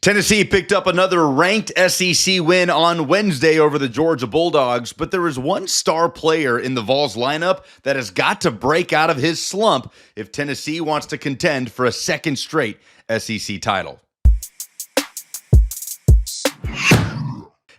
Tennessee picked up another ranked SEC win on Wednesday over the Georgia Bulldogs, but there is one star player in the Vols lineup that has got to break out of his slump if Tennessee wants to contend for a second straight SEC title.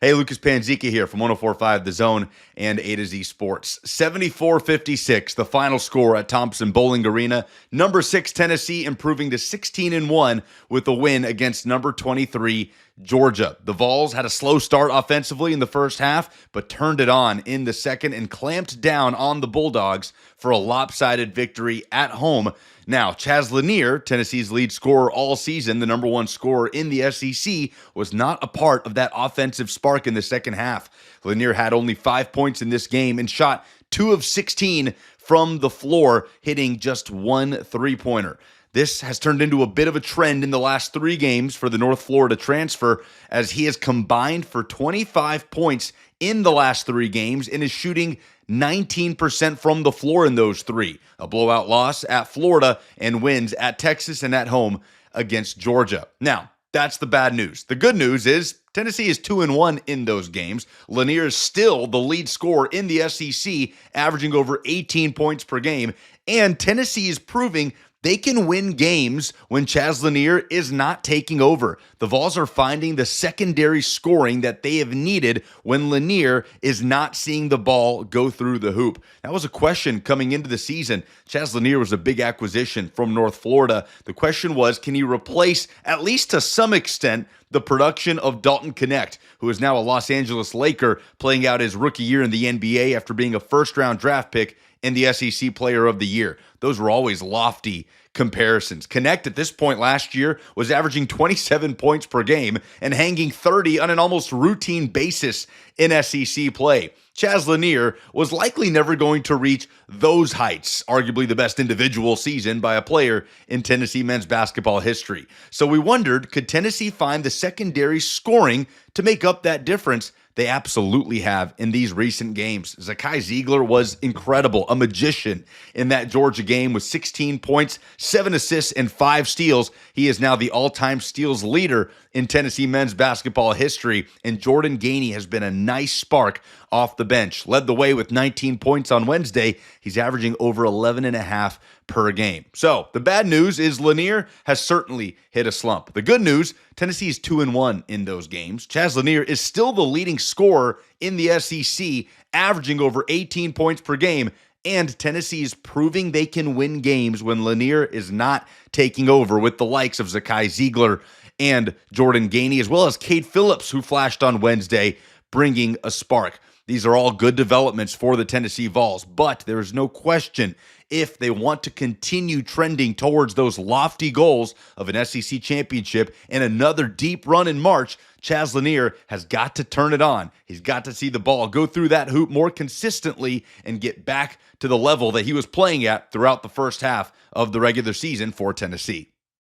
Hey, Lucas Panzica here from 104.5 The Zone and A to Z Sports. 74-56, the final score at Thompson Bowling Arena. Number 6 Tennessee improving to 16-1 with a win against number 23 Georgia. The Vols had a slow start offensively in the first half, but turned it on in the second and clamped down on the Bulldogs for a lopsided victory at home. Now, Chaz Lanier, Tennessee's lead scorer all season, the number one scorer in the SEC, was not a part of that offensive spark in the second half. Lanier had only 5 points in this game and shot 2 of 16 from the floor, hitting just one three-pointer. This has turned into a bit of a trend in the last 3 games for the North Florida transfer, as he has combined for 25 points in the last 3 games and is shooting 19% from the floor in those 3. A blowout loss at Florida and wins at Texas and at home against Georgia. Now, that's the bad news. The good news is Tennessee is 2-1 in those games. Lanier is still the lead scorer in the SEC, averaging over 18 points per game. And Tennessee is proving they can win games when Chaz Lanier is not taking over. The Vols are finding the secondary scoring that they have needed when Lanier is not seeing the ball go through the hoop. That was a question coming into the season. Chaz Lanier was a big acquisition from North Florida. The question was, can he replace, at least to some extent, the production of Dalton Knecht, who is now a Los Angeles Laker, playing out his rookie year in the NBA after being a first-round draft pick and the SEC Player of the Year. Those were always lofty comparisons. Knecht at this point last year was averaging 27 points per game and hanging 30 on an almost routine basis in SEC play. Chaz Lanier was likely never going to reach those heights, arguably the best individual season by a player in Tennessee men's basketball history. So we wondered, could Tennessee find the secondary scoring to make up that difference? They absolutely have in these recent games. Zakai Ziegler was incredible, a magician in that Georgia game with 16 points, 7 assists, and 5 steals. He is now the all-time steals leader in Tennessee men's basketball history, and Jordan Gainey has been a nice spark off the bench. Led the way with 19 points on Wednesday. He's averaging over 11.5 per game. So the bad news is Lanier has certainly hit a slump. The good news, Tennessee is 2-1 in those games. Chaz Lanier is still the leading scorer in the SEC, averaging over 18 points per game. And Tennessee is proving they can win games when Lanier is not taking over, with the likes of Zakai Ziegler and Jordan Gainey, as well as Cade Phillips, who flashed on Wednesday, bringing a spark. These are all good developments for the Tennessee Vols, but there is no question, if they want to continue trending towards those lofty goals of an SEC championship and another deep run in March, Chaz Lanier has got to turn it on. He's got to see the ball go through that hoop more consistently and get back to the level that he was playing at throughout the first half of the regular season for Tennessee.